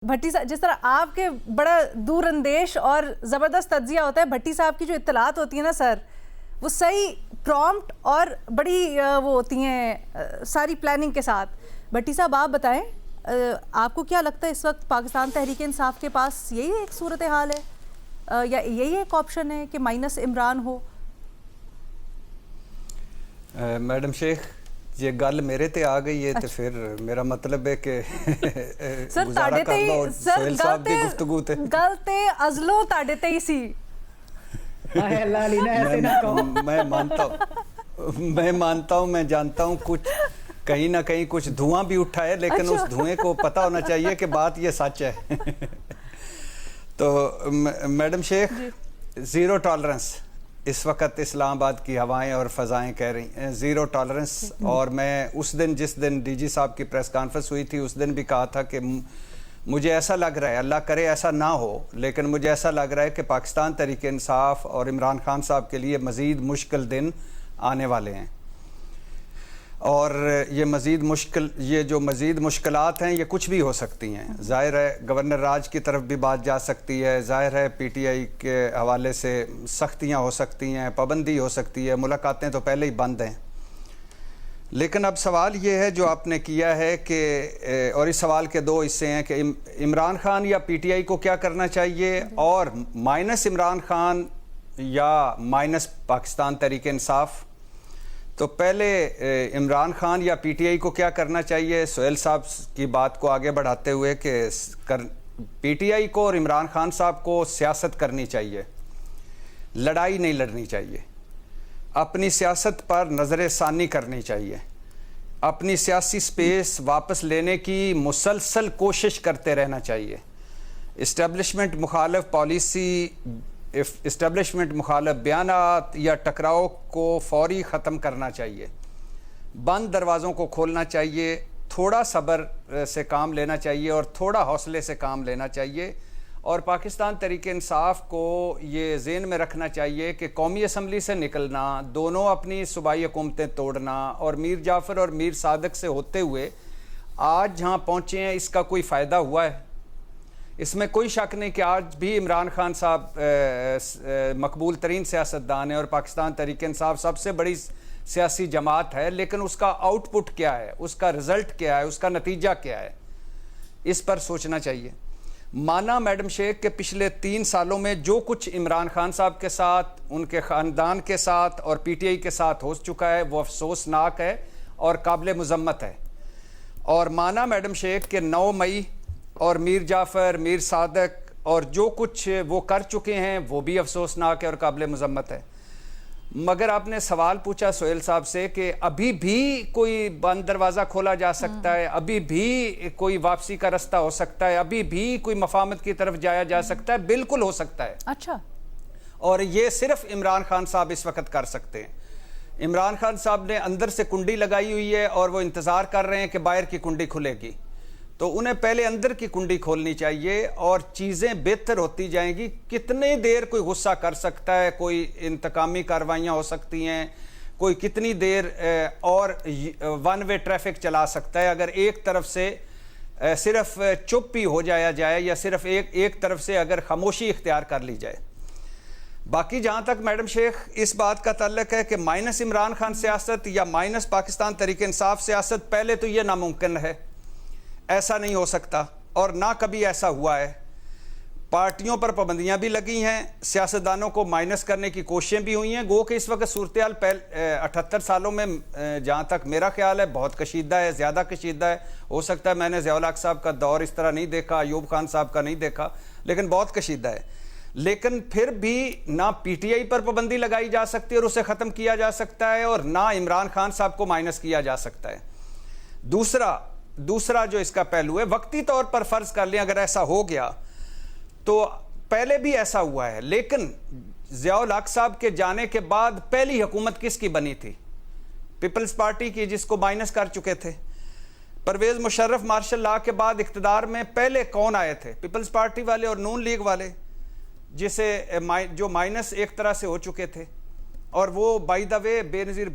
بھٹی صاحب جس طرح آپ کے بڑا دور اندیش اور زبردست تجزیہ ہوتا ہے، بھٹی صاحب کی جو اطلاعات ہوتی ہیں نا سر، وہ صحیح پرومپٹ اور بڑی وہ ہوتی ہیں ساری پلاننگ کے ساتھ. بھٹی صاحب آپ بتائیں، آپ کو کیا لگتا ہے اس وقت پاکستان تحریک انصاف کے پاس یہی ایک صورتحال ہے یا یہی ایک آپشن ہے کہ مائنس عمران ہو؟ میڈم شیخ یہ گل میرے تے آ گئی ہے تو پھر میرا مطلب ہے کہ گزارا کر لو سہیل صاحب دی گفتگو تے. گل تے ازلو تاڑے تے ہی سی. میں مانتا ہوں میں جانتا ہوں کچھ کہیں نہ کہیں کچھ دھواں بھی اٹھا ہے، لیکن اس دھوئیں کو پتہ ہونا چاہیے کہ بات یہ سچ ہے. تو میڈم شیخ زیرو ٹالرنس اس وقت اسلام آباد کی ہوائیں اور فضائیں کہہ رہی ہیں زیرو ٹالرنس. اور میں اس دن جس دن ڈی جی صاحب کی پریس کانفرنس ہوئی تھی اس دن بھی کہا تھا کہ مجھے ایسا لگ رہا ہے، اللہ کرے ایسا نہ ہو، لیکن مجھے ایسا لگ رہا ہے کہ پاکستان تحریک انصاف اور عمران خان صاحب کے لیے مزید مشکل دن آنے والے ہیں. اور یہ جو مزید مشکلات ہیں یہ کچھ بھی ہو سکتی ہیں. ظاہر ہے گورنر راج کی طرف بھی بات جا سکتی ہے، ظاہر ہے پی ٹی آئی کے حوالے سے سختیاں ہو سکتی ہیں، پابندی ہو سکتی ہے، ملاقاتیں تو پہلے ہی بند ہیں. لیکن اب سوال یہ ہے جو آپ نے کیا ہے کہ اور اس سوال کے دو حصے ہیں کہ عمران خان یا پی ٹی آئی کو کیا کرنا چاہیے، اور مائنس عمران خان یا مائنس پاکستان تحریک انصاف. تو پہلے عمران خان یا پی ٹی آئی کو کیا کرنا چاہیے، سہیل صاحب کی بات کو آگے بڑھاتے ہوئے کہ پی ٹی آئی کو اور عمران خان صاحب کو سیاست کرنی چاہیے، لڑائی نہیں لڑنی چاہیے، اپنی سیاست پر نظر ثانی کرنی چاہیے، اپنی سیاسی سپیس واپس لینے کی مسلسل کوشش کرتے رہنا چاہیے. اسٹیبلشمنٹ مخالف پالیسی، اسٹیبلشمنٹ مخالف بیانات یا ٹکراؤ کو فوری ختم کرنا چاہیے، بند دروازوں کو کھولنا چاہیے، تھوڑا صبر سے کام لینا چاہیے اور تھوڑا حوصلے سے کام لینا چاہیے. اور پاکستان تحریک انصاف کو یہ ذہن میں رکھنا چاہیے کہ قومی اسمبلی سے نکلنا، دونوں اپنی صوبائی حکومتیں توڑنا اور میر جعفر اور میر صادق سے ہوتے ہوئے آج جہاں پہنچے ہیں اس کا کوئی فائدہ ہوا ہے؟ اس میں کوئی شک نہیں کہ آج بھی عمران خان صاحب مقبول ترین سیاستدان ہیں اور پاکستان تحریک انصاف سب سے بڑی سیاسی جماعت ہے، لیکن اس کا آؤٹ پٹ کیا ہے، اس کا رزلٹ کیا ہے، اس کا نتیجہ کیا ہے، اس پر سوچنا چاہیے. مانا میڈم شیخ کہ پچھلے 3 سالوں میں جو کچھ عمران خان صاحب کے ساتھ، ان کے خاندان کے ساتھ اور پی ٹی آئی کے ساتھ ہو چکا ہے وہ افسوسناک ہے اور قابل مذمت ہے. اور مانا میڈم شیخ کہ 9 مئی اور میر جعفر، میر صادق اور جو کچھ وہ کر چکے ہیں وہ بھی افسوسناک ہے اور قابل مذمت ہے. مگر آپ نے سوال پوچھا سہیل صاحب سے کہ ابھی بھی کوئی بند دروازہ کھولا جا سکتا ہے، ابھی بھی کوئی واپسی کا رستہ ہو سکتا ہے، ابھی بھی کوئی مفاہمت کی طرف جایا جا سکتا ہے. بالکل ہو سکتا ہے. اچھا. اور یہ صرف عمران خان صاحب اس وقت کر سکتے ہیں. عمران خان صاحب نے اندر سے کنڈی لگائی ہوئی ہے اور وہ انتظار کر رہے ہیں کہ باہر کی کنڈی کھلے گی، تو انہیں پہلے اندر کی کنڈی کھولنی چاہیے اور چیزیں بہتر ہوتی جائیں گی. کتنی دیر کوئی غصہ کر سکتا ہے، کوئی انتقامی کارروائیاں ہو سکتی ہیں، کوئی کتنی دیر اور ون وے ٹریفک چلا سکتا ہے اگر ایک طرف سے صرف چپ ہی ہو جایا جائے یا صرف ایک طرف سے اگر خاموشی اختیار کر لی جائے. باقی جہاں تک میڈم شیخ اس بات کا تعلق ہے کہ مائنس عمران خان سیاست یا مائنس پاکستان تحریک انصاف سیاست، پہلے تو یہ ناممکن ہے، ایسا نہیں ہو سکتا اور نہ کبھی ایسا ہوا ہے. پارٹیوں پر پابندیاں بھی لگی ہیں، سیاستدانوں کو مائنس کرنے کی کوششیں بھی ہوئی ہیں. گو کہ اس وقت صورتحال 78 سالوں میں جہاں تک میرا خیال ہے بہت کشیدہ ہے، زیادہ کشیدہ ہے. ہو سکتا ہے میں نے ضیاء الحق صاحب کا دور اس طرح نہیں دیکھا، ایوب خان صاحب کا نہیں دیکھا، لیکن بہت کشیدہ ہے. لیکن پھر بھی نہ پی ٹی آئی پر پابندی لگائی جا سکتی اور اسے ختم کیا جا سکتا ہے اور نہ عمران خان صاحب کو مائنس کیا جا سکتا ہے. دوسرا جو اس کا پہلو ہے، وقتی طور پر فرض کر لیں اگر ایسا ہو گیا تو پہلے بھی ایسا ہوا ہے، لیکن ضیاء الحق صاحب کے جانے کے بعد پہلی حکومت کس کی بنی تھی؟ پیپلز پارٹی کی، جس کو مائنس کر چکے تھے. پرویز مشرف مارشل لاء کے بعد اقتدار میں پہلے کون آئے تھے؟ پیپلز پارٹی والے اور نون لیگ والے، جو مائنس ایک طرح سے ہو چکے تھے. اور وہ بائی دا وے بے نظیر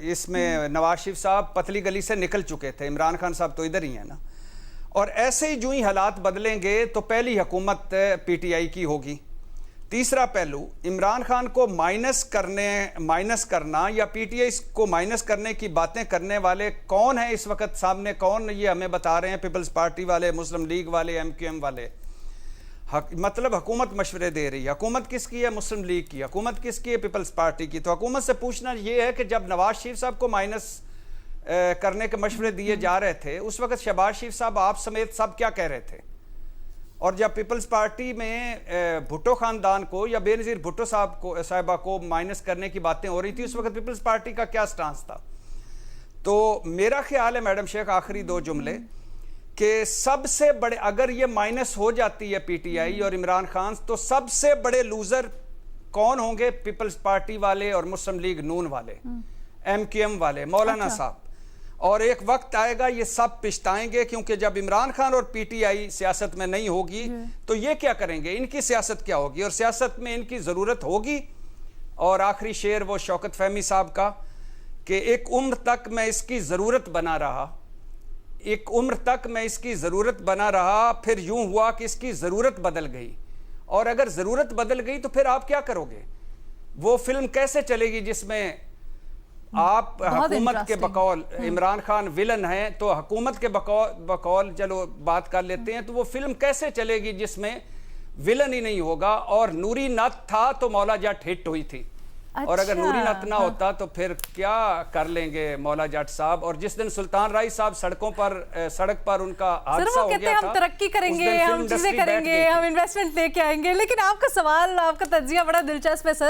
اس میں نواز شریف صاحب پتلی گلی سے نکل چکے تھے، عمران خان صاحب تو ادھر ہی ہیں نا. اور ایسے ہی جو ہی حالات بدلیں گے تو پہلی حکومت پی ٹی آئی کی ہوگی. تیسرا پہلو، عمران خان کو مائنس کرنا یا پی ٹی آئی کو مائنس کرنے کی باتیں کرنے والے کون ہیں اس وقت سامنے؟ کون یہ ہمیں بتا رہے ہیں؟ پیپلز پارٹی والے، مسلم لیگ والے، ایم کیو ایم والے. مطلب حکومت مشورے دے رہی ہے. حکومت کس کی ہے؟ مسلم لیگ کی. حکومت کس کی ہے؟ پیپلز پارٹی کی. تو حکومت سے پوچھنا یہ ہے کہ جب نواز شریف صاحب کو مائنس کرنے کے مشورے دیے جا رہے تھے اس وقت شہباز شریف صاحب آپ سمیت سب کیا کہہ رہے تھے؟ اور جب پیپلز پارٹی میں بھٹو خاندان کو یا بے نظیر بھٹو صاحبہ کو مائنس کرنے کی باتیں ہو رہی تھی اس وقت پیپلز پارٹی کا کیا سٹانس تھا؟ تو میرا خیال ہے میڈم شیخ، آخری 2 جملے، کہ سب سے بڑے، اگر یہ مائنس ہو جاتی ہے پی ٹی آئی اور عمران خان، تو سب سے بڑے لوزر کون ہوں گے؟ پیپلز پارٹی والے اور مسلم لیگ نون والے، ایم کیو ایم والے، مولانا صاحب. اور ایک وقت آئے گا یہ سب پچھتائیں گے، کیونکہ جب عمران خان اور پی ٹی آئی سیاست میں نہیں ہوگی تو یہ کیا کریں گے؟ ان کی سیاست کیا ہوگی؟ اور سیاست میں ان کی ضرورت ہوگی. اور آخری شعر وہ شوکت فہمی صاحب کا کہ ایک عمر تک میں اس کی ضرورت بنا رہا، ایک عمر تک میں اس کی ضرورت بنا رہا، پھر یوں ہوا کہ اس کی ضرورت بدل گئی. اور اگر ضرورت بدل گئی تو پھر آپ کیا کرو گے؟ وہ فلم کیسے چلے گی جس میں آپ حکومت کے بقول عمران خان ویلن ہیں، تو حکومت کے بقول چلو بات کر لیتے ہیں، تو وہ فلم کیسے چلے گی جس میں ویلن ہی نہیں ہوگا؟ اور نوری نعت تھا تو مولا جٹ ہٹ ہوئی تھی. اور اگر نوری نعت نہ ہوتا تو پھر کیا کر لیں گے مولا جٹ صاحب؟ اور جس دن سلطان رائی صاحب سڑک پر ان کا حادثہ ہو گیا تھا، ہم ترقی کریں گے، ہم چیزیں کریں گے، ہم انویسٹمنٹ لے کے آئیں گے. لیکن آپ کا سوال، آپ کا تجزیہ بڑا دلچسپ ہے سر.